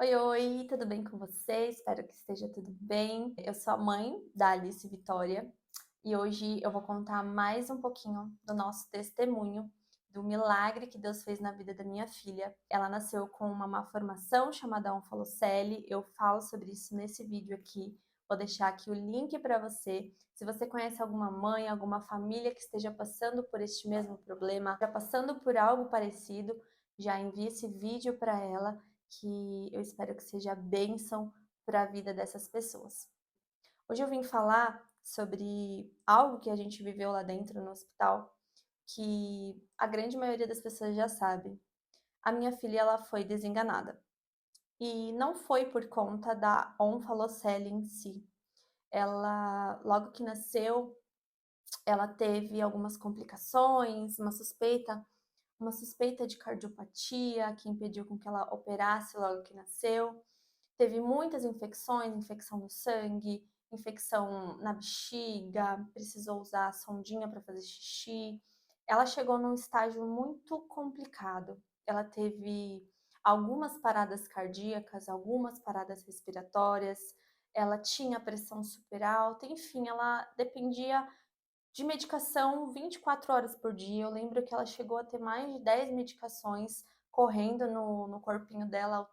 Oi, oi, tudo bem com você? Espero que esteja tudo bem. Eu sou a mãe da Alice Vitória e hoje eu vou contar mais um pouquinho do nosso testemunho, do milagre que Deus fez na vida da minha filha. Ela nasceu com uma malformação chamada onfalocele. Eu falo sobre isso nesse vídeo aqui. Vou deixar aqui o link para você. Se você conhece alguma mãe, alguma família que esteja passando por este mesmo problema, já passando por algo parecido, já envie esse vídeo para ela que eu espero que seja bênção para a vida dessas pessoas. Hoje eu vim falar sobre algo que a gente viveu lá dentro no hospital, que a grande maioria das pessoas já sabe. A minha filha ela foi desenganada e não foi por conta da onfalocele em si. Ela, logo que nasceu, ela teve algumas complicações, uma suspeita de cardiopatia que impediu com que ela operasse logo que nasceu. Teve muitas infecções, infecção no sangue, infecção na bexiga, precisou usar a sondinha para fazer xixi. Ela chegou num estágio muito complicado. Ela teve algumas paradas cardíacas, algumas paradas respiratórias, ela tinha pressão super alta, enfim, ela dependia de medicação 24 horas por dia. Eu lembro que ela chegou a ter mais de 10 medicações correndo no corpinho dela,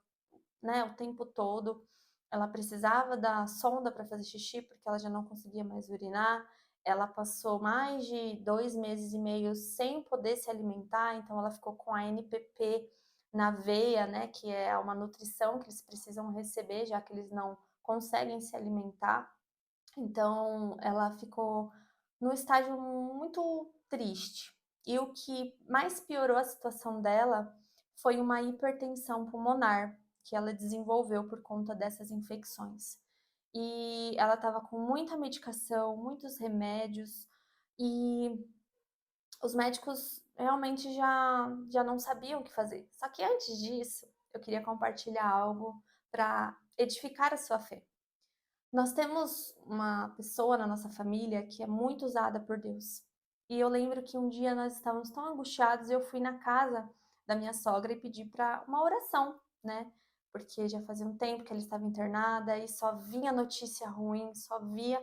né, o tempo todo. Ela precisava da sonda para fazer xixi, porque ela já não conseguia mais urinar. Ela passou mais de 2 meses e meio sem poder se alimentar, então ela ficou com a NPP na veia, né, que é uma nutrição que eles precisam receber, já que eles não conseguem se alimentar. Então ela ficou num estágio muito triste. E o que mais piorou a situação dela foi uma hipertensão pulmonar que ela desenvolveu por conta dessas infecções. E ela estava com muita medicação, muitos remédios, e os médicos realmente já não sabiam o que fazer. Só que antes disso, eu queria compartilhar algo para edificar a sua fé. Nós temos uma pessoa na nossa família que é muito usada por Deus. E eu lembro que um dia nós estávamos tão angustiados e eu fui na casa da minha sogra e pedi para uma oração, né? Porque já fazia um tempo que ela estava internada e só vinha notícia ruim, só via.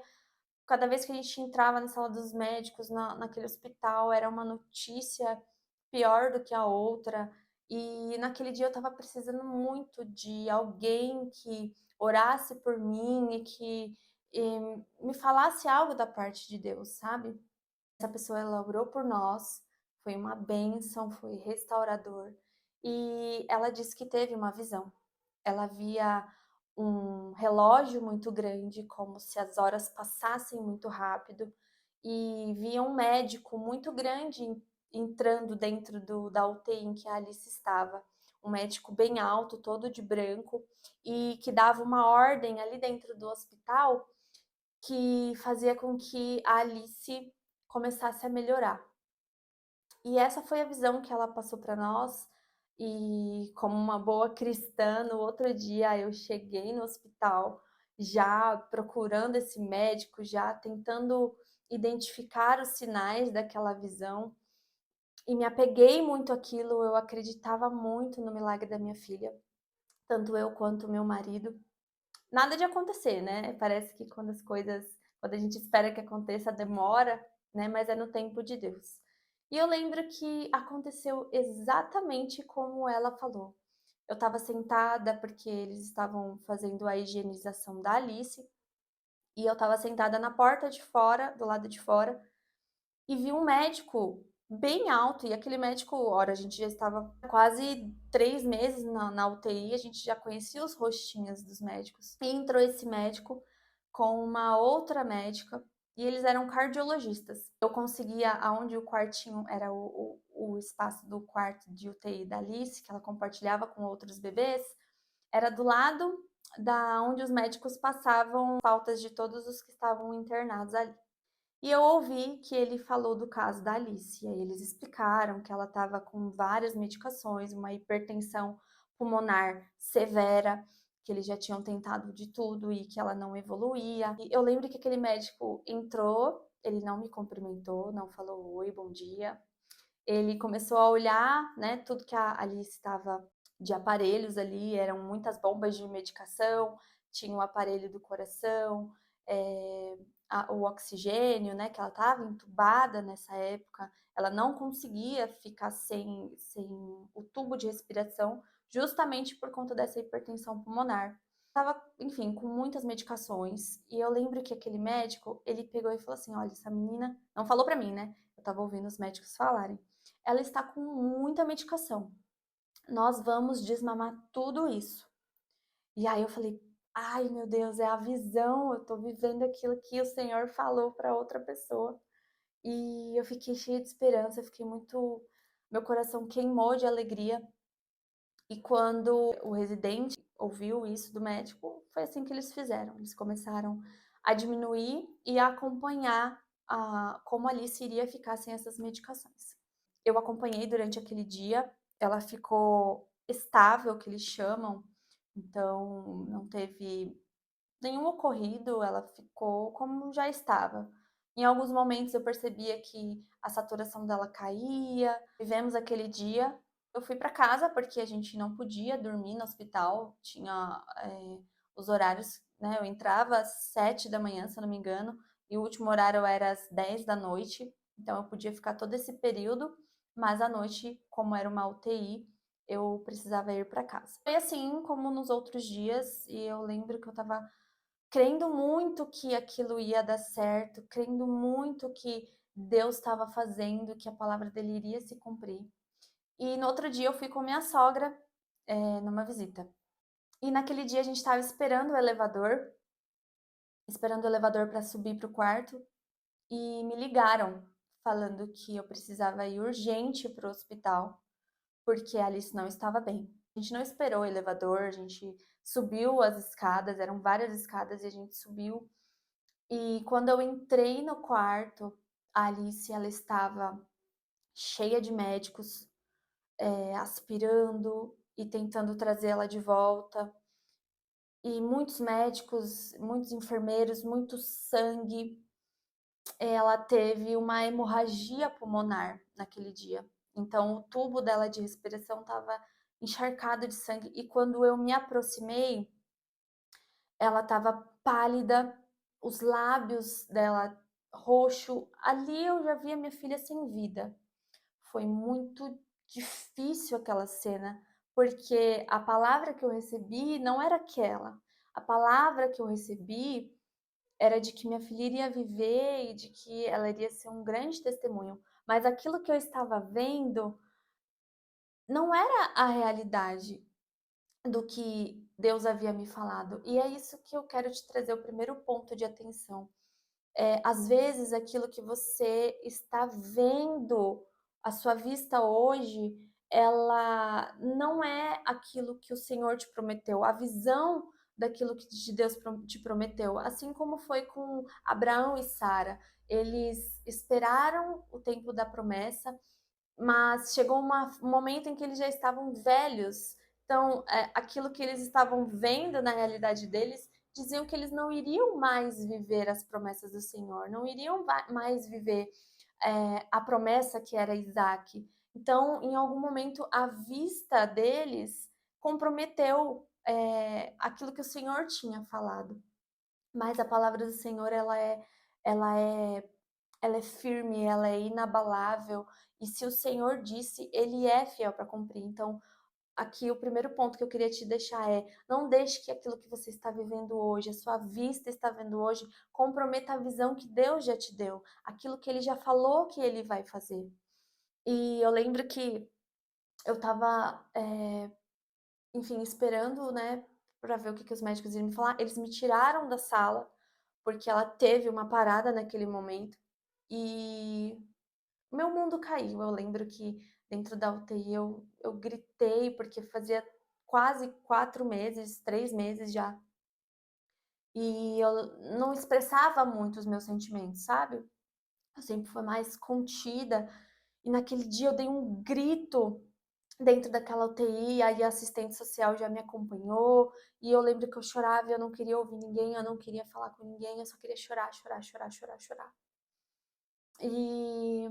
Cada vez que a gente entrava na sala dos médicos, naquele hospital, era uma notícia pior do que a outra. E naquele dia eu estava precisando muito de alguém que orasse por mim e que me falasse algo da parte de Deus, sabe? Essa pessoa ela orou por nós, foi uma bênção, foi restaurador. E ela disse que teve uma visão. Ela via um relógio muito grande, como se as horas passassem muito rápido, e via um médico muito grande entrando dentro da UTI em que a Alice estava. Um médico bem alto, todo de branco, e que dava uma ordem ali dentro do hospital que fazia com que a Alice começasse a melhorar. E essa foi a visão que ela passou para nós. E como uma boa cristã, no outro dia eu cheguei no hospital já procurando esse médico, já tentando identificar os sinais daquela visão e me apeguei muito àquilo. Eu acreditava muito no milagre da minha filha, tanto eu quanto o meu marido. Nada de acontecer, né? Parece que quando a gente espera que aconteça, demora, né? Mas é no tempo de Deus. E eu lembro que aconteceu exatamente como ela falou. Eu estava sentada porque eles estavam fazendo a higienização da Alice, e eu estava sentada na porta de fora, do lado de fora, e vi um médico bem alto, e aquele médico, ora, a gente já estava quase 3 meses na UTI, a gente já conhecia os rostinhos dos médicos. E entrou esse médico com uma outra médica, e eles eram cardiologistas. Eu conseguia, aonde o quartinho era o espaço do quarto de UTI da Alice, que ela compartilhava com outros bebês, era do lado da onde os médicos passavam pautas de todos os que estavam internados ali. E eu ouvi que ele falou do caso da Alice, e aí eles explicaram que ela estava com várias medicações, uma hipertensão pulmonar severa, que eles já tinham tentado de tudo e que ela não evoluía. E eu lembro que aquele médico entrou, ele não me cumprimentou, não falou oi, bom dia. Ele começou a olhar, né, tudo que a Alice estava de aparelhos ali, eram muitas bombas de medicação, tinha o aparelho do coração, eh, o oxigênio, né, que ela estava entubada nessa época, ela não conseguia ficar sem o tubo de respiração, justamente por conta dessa hipertensão pulmonar. Estava, enfim, com muitas medicações, e eu lembro que aquele médico, ele pegou e falou assim: "Olha, essa menina", não falou pra mim, né, eu estava ouvindo os médicos falarem, "ela está com muita medicação, nós vamos desmamar tudo isso". E aí eu falei: "Ai, meu Deus, é a visão, eu tô vivendo aquilo que o Senhor falou para outra pessoa". E eu fiquei cheia de esperança, eu fiquei muito, meu coração queimou de alegria. E quando o residente ouviu isso do médico, foi assim que eles fizeram, eles começaram a diminuir e a acompanhar como a Alice iria ficar sem essas medicações. Eu acompanhei durante aquele dia, ela ficou estável, que eles chamam, então não teve nenhum ocorrido, ela ficou como já estava. Em alguns momentos eu percebia que a saturação dela caía. Vivemos aquele dia. Eu fui para casa porque a gente não podia dormir no hospital, tinha os horários, né? Eu entrava às 7 da manhã, se eu não me engano, e o último horário era às 10 da noite, então eu podia ficar todo esse período, mas à noite, como era uma UTI, eu precisava ir para casa. Foi assim como nos outros dias, e eu lembro que eu estava crendo muito que aquilo ia dar certo, crendo muito que Deus estava fazendo, que a palavra dele iria se cumprir. E no outro dia eu fui com minha sogra, numa visita. E naquele dia a gente estava esperando o elevador para subir para o quarto, e me ligaram falando que eu precisava ir urgente para o hospital, porque a Alice não estava bem. A gente não esperou o elevador, a gente subiu as escadas, eram várias escadas, e a gente subiu. E quando eu entrei no quarto, a Alice, ela estava cheia de médicos, aspirando e tentando trazê-la de volta. E muitos médicos, muitos enfermeiros, muito sangue. Ela teve uma hemorragia pulmonar naquele dia. Então, o tubo dela de respiração estava encharcado de sangue. E quando eu me aproximei, ela estava pálida, os lábios dela roxo. Ali eu já vi a minha filha sem vida. Foi muito difícil aquela cena, porque a palavra que eu recebi não era aquela. A palavra que eu recebi era de que minha filha iria viver e de que ela iria ser um grande testemunho. Mas aquilo que eu estava vendo não era a realidade do que Deus havia me falado. E é isso que eu quero te trazer, o primeiro ponto de atenção. Às vezes, aquilo que você está vendo, a sua vista hoje, ela não é aquilo que o Senhor te prometeu, a visão daquilo que de Deus te prometeu. Assim como foi com Abraão e Sara. Eles esperaram o tempo da promessa, mas chegou um momento em que eles já estavam velhos. Então, aquilo que eles estavam vendo na realidade deles diziam que eles não iriam mais viver as promessas do Senhor, não iriam mais viver a promessa que era Isaac. Então, em algum momento, a vista deles comprometeu aquilo que o Senhor tinha falado. Mas a palavra do Senhor, ela é ela é firme, ela é inabalável, e se o Senhor disse, ele é fiel para cumprir. Então, aqui o primeiro ponto que eu queria te deixar é: não deixe que aquilo que você está vivendo hoje, a sua vista está vendo hoje, comprometa a visão que Deus já te deu, aquilo que ele já falou que ele vai fazer. E eu lembro que eu estava, enfim, esperando, né, para ver o que os médicos iam me falar. Eles me tiraram da sala, porque ela teve uma parada naquele momento, e meu mundo caiu. Eu lembro que dentro da UTI eu gritei, porque fazia quase 4 meses, 3 meses já, e eu não expressava muito os meus sentimentos, sabe. Eu sempre fui mais contida, e naquele dia eu dei um grito dentro daquela UTI, aí a assistente social já me acompanhou, e eu lembro que eu chorava e eu não queria ouvir ninguém, eu não queria falar com ninguém, eu só queria chorar, chorar, chorar, chorar, chorar. E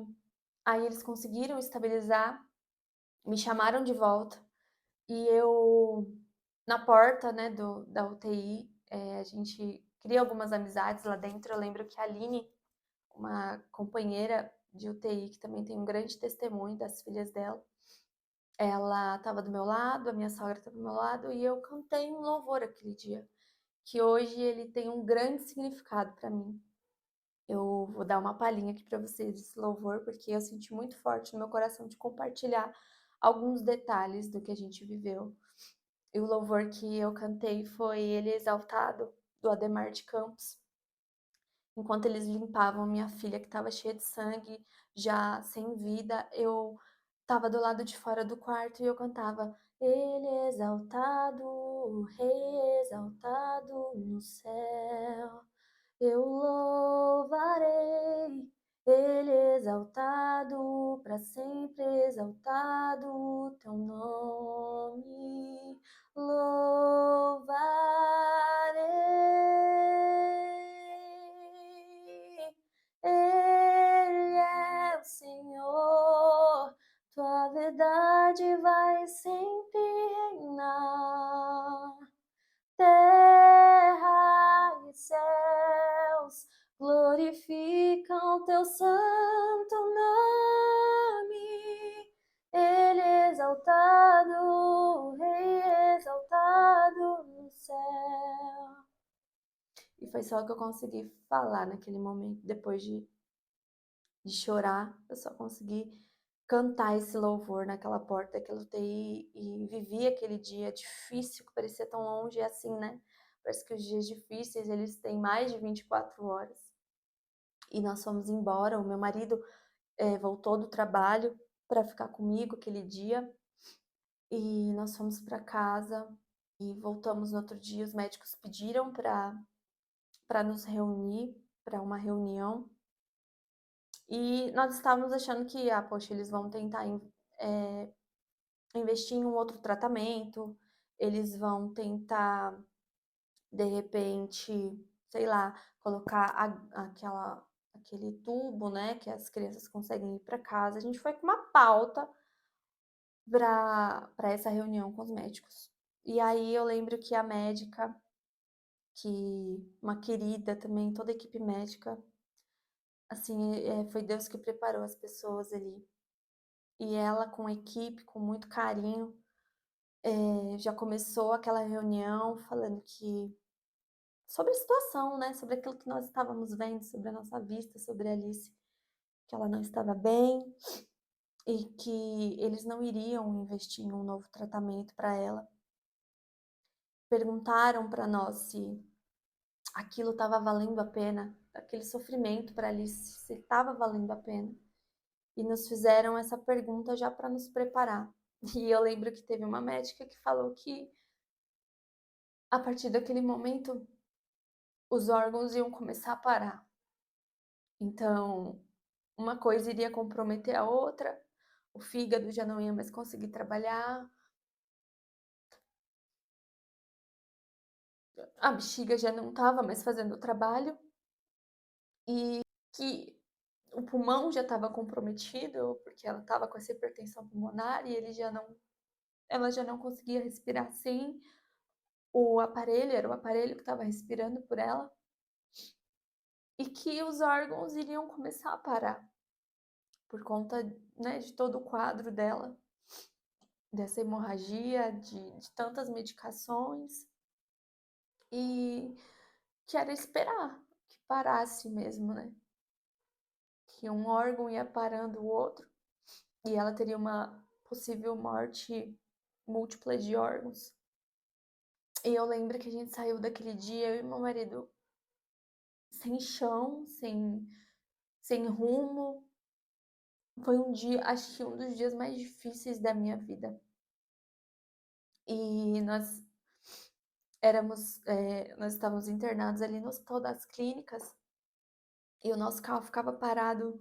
aí eles conseguiram estabilizar, me chamaram de volta, E eu, na porta, né, da UTI, a gente cria algumas amizades lá dentro. Eu lembro que a Aline, uma companheira de UTI, que também tem um grande testemunho das filhas dela, ela estava do meu lado, a minha sogra estava do meu lado, e eu cantei um louvor aquele dia, que hoje ele tem um grande significado para mim. Eu vou dar uma palhinha aqui para vocês desse louvor, porque eu senti muito forte no meu coração de compartilhar alguns detalhes do que a gente viveu. E o louvor que eu cantei foi Ele Exaltado, do Adhemar de Campos. Enquanto eles limpavam minha filha, que estava cheia de sangue, já sem vida, eu estava do lado de fora do quarto e eu cantava: Ele é exaltado, o Rei exaltado no céu. Eu louvarei, Ele exaltado, para sempre exaltado teu nome. Louvarei, Ele é o Senhor, tua verdade vai sempre reinar. Terra e céus glorificam teu santo nome. Ele é exaltado, o Rei exaltado no céu. E foi só o que eu consegui falar naquele momento, depois de chorar, eu só consegui cantar esse louvor naquela porta daquela UTI e vivi aquele dia difícil, que parecia tão longe, e assim, né? Parece que os dias difíceis, eles têm mais de 24 horas. E nós fomos embora, o meu marido voltou do trabalho para ficar comigo aquele dia, e nós fomos para casa e voltamos no outro dia. Os médicos pediram para nos reunir, para uma reunião. E nós estávamos achando que, poxa, eles vão tentar investir em um outro tratamento, eles vão tentar, de repente, sei lá, colocar aquele tubo, né, que as crianças conseguem ir para casa. A gente foi com uma pauta para essa reunião com os médicos. E aí eu lembro que a médica, uma querida também, toda a equipe médica, assim, foi Deus que preparou as pessoas ali. E ela, com a equipe, com muito carinho, já começou aquela reunião falando que sobre a situação, né, sobre aquilo que nós estávamos vendo, sobre a nossa vista, sobre a Alice, que ela não estava bem e que eles não iriam investir em um novo tratamento para ela. Perguntaram para nós se aquilo estava valendo a pena, aquele sofrimento para Alice, se estava valendo a pena. E nos fizeram essa pergunta já para nos preparar. E eu lembro que teve uma médica que falou que a partir daquele momento os órgãos iam começar a parar. Então, uma coisa iria comprometer a outra, o fígado já não ia mais conseguir trabalhar, a bexiga já não estava mais fazendo o trabalho, e que o pulmão já estava comprometido, porque ela estava com essa hipertensão pulmonar e ela já não conseguia respirar sem o aparelho, era o aparelho que estava respirando por ela, e que os órgãos iriam começar a parar por conta, né, de todo o quadro dela, dessa hemorragia, de tantas medicações, e que era esperar que parasse mesmo, né? Que um órgão ia parando o outro e ela teria uma possível morte múltipla de órgãos. E eu lembro que a gente saiu daquele dia, eu e meu marido, sem chão, sem rumo. Foi um dia, acho que um dos dias mais difíceis da minha vida. E nós estávamos internados ali no Hospital das Clínicas e o nosso carro ficava parado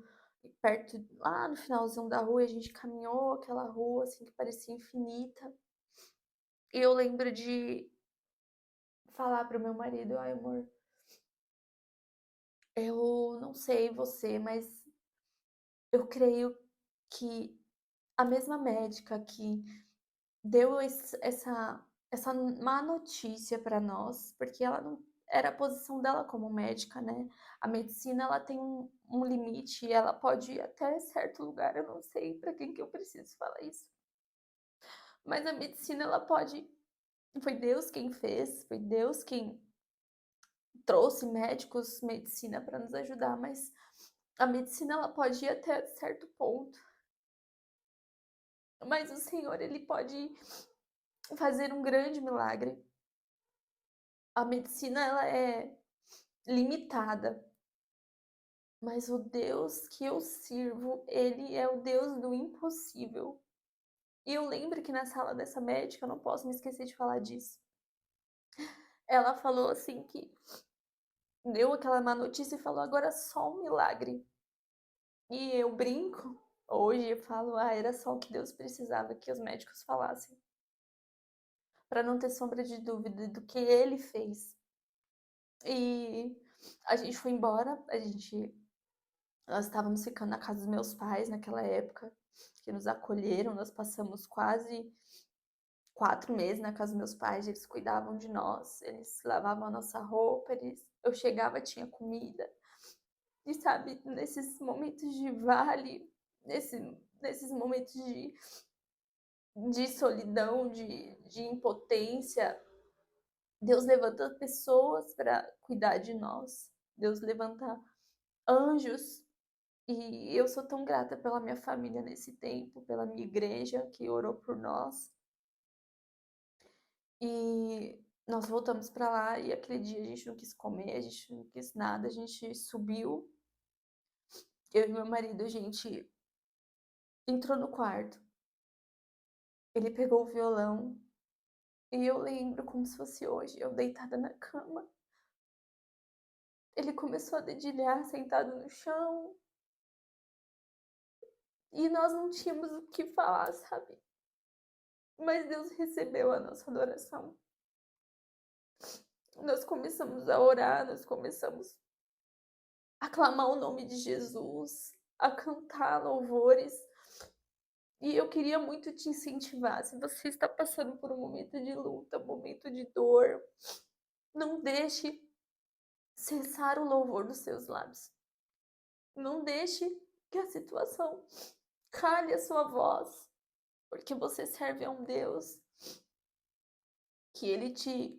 perto, lá no finalzinho da rua, e a gente caminhou aquela rua assim que parecia infinita. E eu lembro de falar pro meu marido: ai, amor, eu não sei você, mas eu creio que a mesma médica que deu essa má notícia para nós, porque ela não era a posição dela como médica, né. A medicina ela tem um limite e ela pode ir até certo lugar, eu não sei para quem que eu preciso falar isso, mas a medicina ela pode foi Deus quem fez, foi Deus quem trouxe médicos, medicina para nos ajudar, mas a medicina ela pode ir até certo ponto, mas o Senhor ele pode fazer um grande milagre. A medicina ela é limitada, mas o Deus que eu sirvo, ele é o Deus do impossível. E eu lembro que na sala dessa médica, eu não posso me esquecer de falar disso, ela falou assim que deu aquela má notícia e falou: "Agora só um milagre". E eu brinco, hoje eu falo: "Ah, era só o que Deus precisava que os médicos falassem, para não ter sombra de dúvida do que ele fez". E a gente foi embora, nós estávamos ficando na casa dos meus pais naquela época, que nos acolheram, nós passamos quase 4 meses na casa dos meus pais, eles cuidavam de nós, eles lavavam a nossa roupa, eu chegava, tinha comida. E sabe, nesses momentos de vale, nesses momentos de solidão, de impotência, Deus levanta pessoas para cuidar de nós. Deus levanta anjos. E eu sou tão grata pela minha família nesse tempo, pela minha igreja que orou por nós. E nós voltamos para lá e aquele dia a gente não quis comer, a gente não quis nada, a gente subiu, eu e meu marido, a gente entrou no quarto. Ele pegou o violão e eu lembro como se fosse hoje, eu deitada na cama. Ele começou a dedilhar sentado no chão e nós não tínhamos o que falar, sabe? Mas Deus recebeu a nossa adoração. Nós começamos a orar, nós começamos a clamar o nome de Jesus, a cantar louvores. E eu queria muito te incentivar, se você está passando por um momento de luta, um momento de dor, não deixe cessar o louvor dos seus lábios. Não deixe que a situação cale a sua voz, porque você serve a um Deus que ele te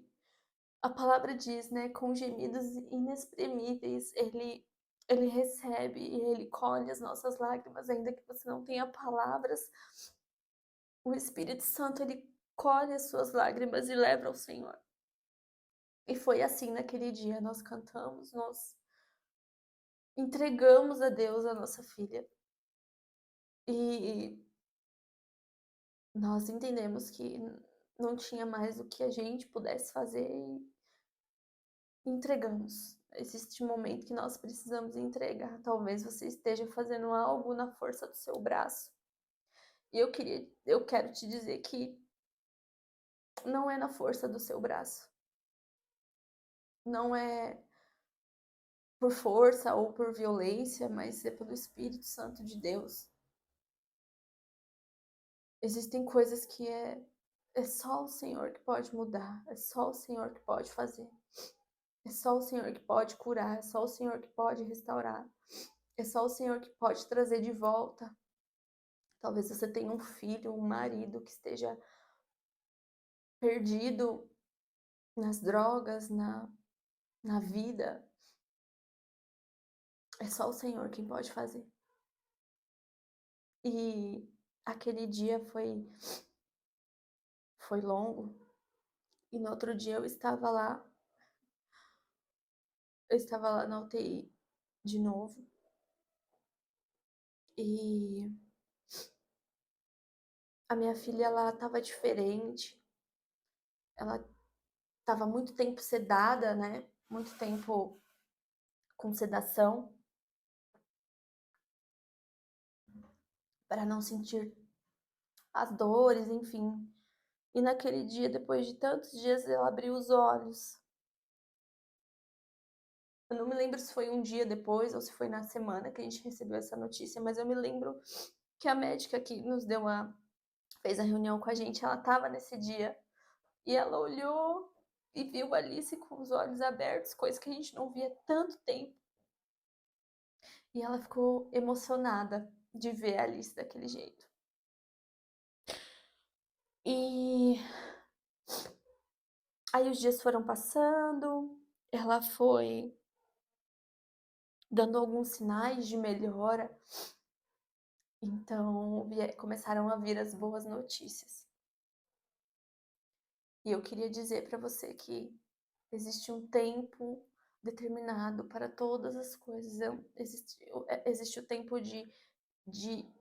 a palavra diz, né, com gemidos inexprimíveis, ele recebe e ele colhe as nossas lágrimas, ainda que você não tenha palavras, o Espírito Santo ele colhe as suas lágrimas e leva ao Senhor. E foi assim naquele dia, nós cantamos, nós entregamos a Deus a nossa filha. E nós entendemos que não tinha mais o que a gente pudesse fazer e entregamos. Existe um momento que nós precisamos entregar. Talvez você esteja fazendo algo na força do seu braço. E eu quero te dizer que não é na força do seu braço. Não é por força ou por violência, mas é pelo Espírito Santo de Deus. Existem coisas que é só o Senhor que pode mudar, é só o Senhor que pode fazer. É só o Senhor que pode curar, é só o Senhor que pode restaurar. É só o Senhor que pode trazer de volta. Talvez você tenha um filho, um marido que esteja perdido nas drogas, na vida. É só o Senhor quem pode fazer. E aquele dia foi longo. E no outro dia eu estava lá na UTI de novo. E a minha filha, ela estava diferente. Ela estava muito tempo sedada, né? Muito tempo com sedação, para não sentir as dores, enfim. E naquele dia, depois de tantos dias, ela abriu os olhos. Eu não me lembro se foi um dia depois ou se foi na semana que a gente recebeu essa notícia, mas eu me lembro que a médica que nos deu a fez a reunião com a gente, ela estava nesse dia, e ela olhou e viu a Alice com os olhos abertos, coisa que a gente não via há tanto tempo, e ela ficou emocionada de ver a Alice daquele jeito. E aí os dias foram passando, ela foi dando alguns sinais de melhora, então começaram a vir as boas notícias. E eu queria dizer para você que existe um tempo determinado para todas as coisas. Existe o tempo de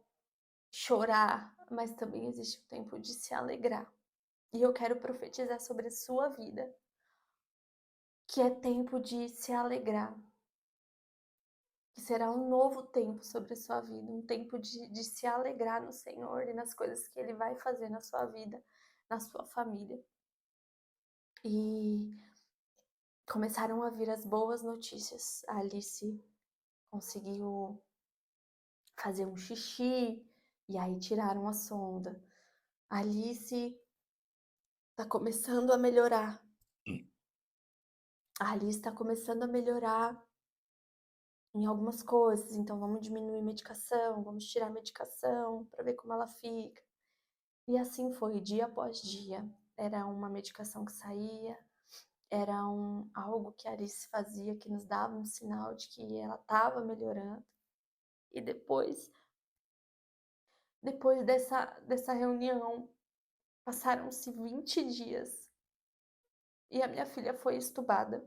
chorar, mas também existe o tempo de se alegrar. E eu quero profetizar sobre a sua vida, que é tempo de se alegrar, que será um novo tempo sobre a sua vida, um tempo de se alegrar no Senhor e nas coisas que Ele vai fazer na sua vida, na sua família. E começaram a vir as boas notícias. A Alice conseguiu fazer um xixi, e aí tiraram a sonda. A Alice tá começando a melhorar. A Alice tá começando a melhorar em algumas coisas, então vamos diminuir medicação, vamos tirar medicação para ver como ela fica. E assim foi, dia após dia. Era uma medicação que saía, era algo que a Alice fazia que nos dava um sinal de que ela estava melhorando. E depois dessa reunião, passaram-se 20 dias e a minha filha foi estubada.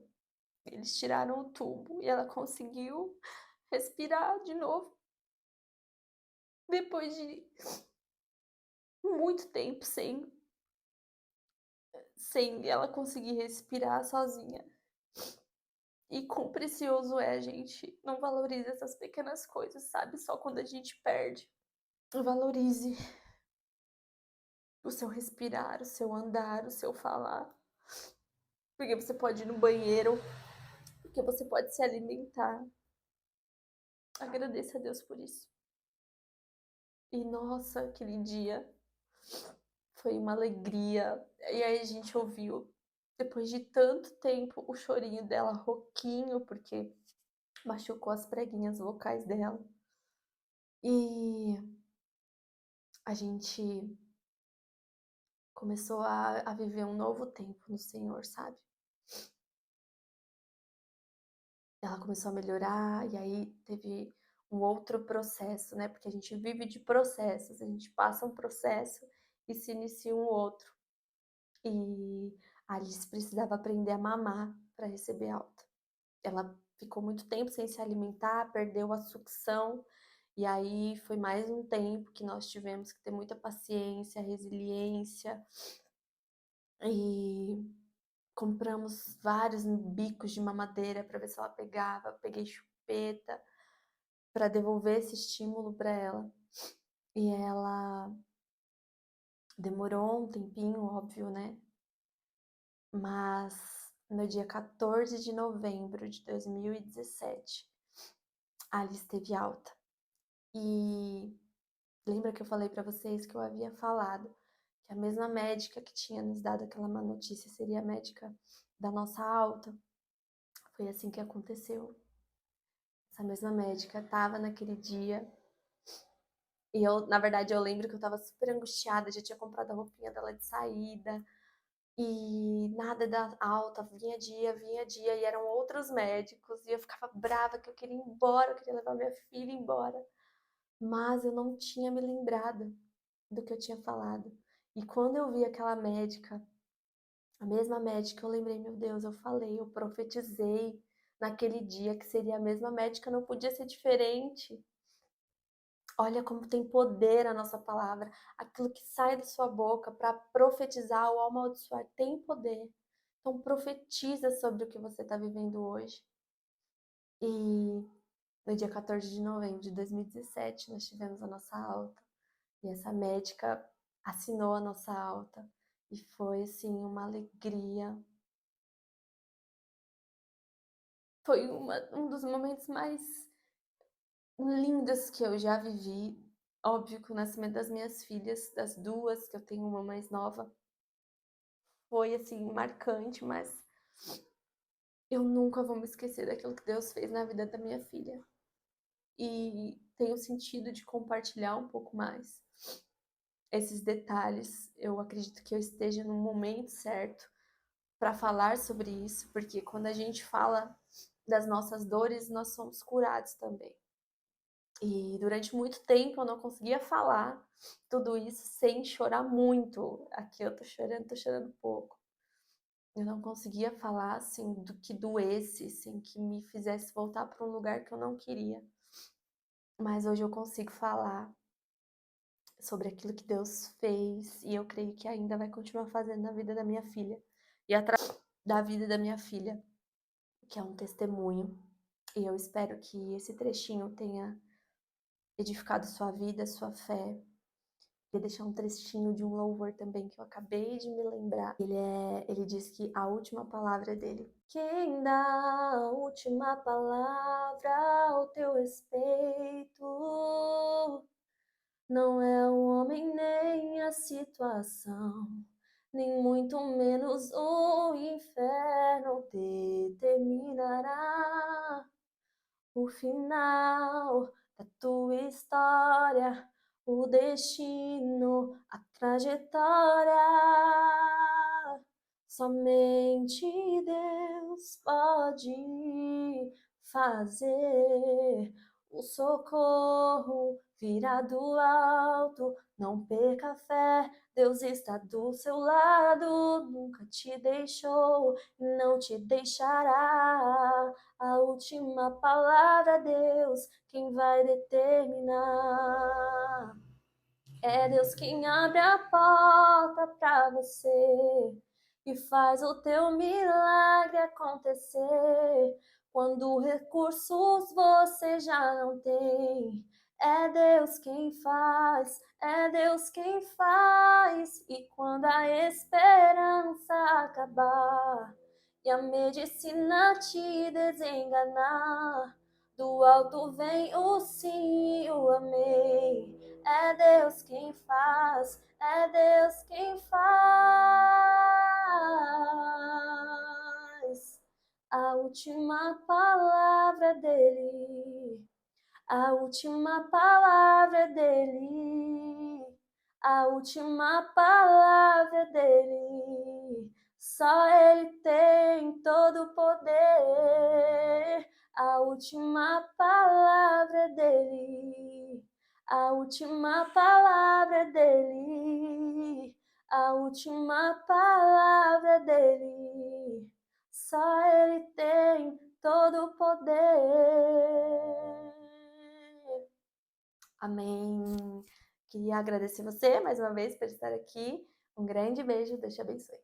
Eles tiraram o tubo e ela conseguiu respirar de novo. Depois de muito tempo sem ela conseguir respirar sozinha. E quão precioso é, gente. Não valorize essas pequenas coisas, sabe? Só quando a gente perde. Valorize o seu respirar, o seu andar, o seu falar. Porque você pode ir no banheiro, porque você pode se alimentar. Agradeça a Deus por isso. E nossa, aquele dia foi uma alegria. E aí a gente ouviu, depois de tanto tempo, o chorinho dela rouquinho, porque machucou as preguinhas vocais dela. E a gente começou a viver um novo tempo no Senhor, sabe? Ela começou a melhorar, e aí teve um outro processo, né? Porque a gente vive de processos, a gente passa um processo e se inicia um outro. E a Alice precisava aprender a mamar para receber alta. Ela ficou muito tempo sem se alimentar, perdeu a sucção, e aí foi mais um tempo que nós tivemos que ter muita paciência, resiliência, e compramos vários bicos de mamadeira para ver se ela pegava, peguei chupeta para devolver esse estímulo para ela. E ela demorou um tempinho, óbvio, né? Mas no dia 14 de novembro de 2017, a Alice teve alta. E lembra que eu falei para vocês que eu havia falado que a mesma médica que tinha nos dado aquela má notícia seria a médica da nossa alta? Foi assim que aconteceu. Essa mesma médica estava naquele dia. E eu, na verdade, eu lembro que eu estava super angustiada, já tinha comprado a roupinha dela de saída. E nada da alta, vinha dia, e eram outros médicos, e eu ficava brava que eu queria ir embora, eu queria levar minha filha embora. Mas eu não tinha me lembrado do que eu tinha falado. E quando eu vi aquela médica, a mesma médica, eu lembrei, meu Deus, eu falei, eu profetizei naquele dia que seria a mesma médica, não podia ser diferente. Olha como tem poder a nossa palavra. Aquilo que sai da sua boca para profetizar ou amaldiçoar tem poder. Então profetiza sobre o que você está vivendo hoje. E no dia 14 de novembro de 2017, nós tivemos a nossa alta. E essa médica assinou a nossa alta. E foi, assim, uma alegria. Foi um dos momentos mais lindos que eu já vivi. Óbvio que o nascimento das minhas filhas, das 2, que eu tenho uma mais nova, foi, assim, marcante, mas eu nunca vou me esquecer daquilo que Deus fez na vida da minha filha. E tenho sentido de compartilhar um pouco mais esses detalhes. Eu acredito que eu esteja no momento certo para falar sobre isso, porque quando a gente fala das nossas dores, nós somos curados também. E durante muito tempo eu não conseguia falar tudo isso sem chorar muito. Aqui eu tô chorando pouco. Eu não conseguia falar assim do que doesse, sem que me fizesse voltar para um lugar que eu não queria. Mas hoje eu consigo falar sobre aquilo que Deus fez e eu creio que ainda vai continuar fazendo na vida da minha filha e através da vida da minha filha, que é um testemunho. E eu espero que esse trechinho tenha edificado sua vida, sua fé. Queria deixar um trechinho de um louvor também que eu acabei de me lembrar. Ele diz que a última palavra é dele. Quem dá a última palavra ao teu respeito não é o homem nem a situação, nem muito menos o inferno determinará o final da tua história, o destino, a trajetória. Somente Deus pode fazer o socorro virá do alto. Não perca a fé, Deus está do seu lado, nunca te deixou e não te deixará. A última palavra, Deus, quem vai determinar. É Deus quem abre a porta para você e faz o teu milagre acontecer. Quando recursos você já não tem, é Deus quem faz, é Deus quem faz. E quando a esperança acabar e a medicina te desenganar, do alto vem o sim e o amém. É Deus quem faz, é Deus quem faz. A última palavra dele, a última palavra dele, a última palavra dele. Só ele tem todo o poder. A última palavra dele, a última palavra dele, a última palavra dele. Só ele tem todo o poder. Amém. Queria agradecer você mais uma vez por estar aqui. Um grande beijo, Deus te abençoe.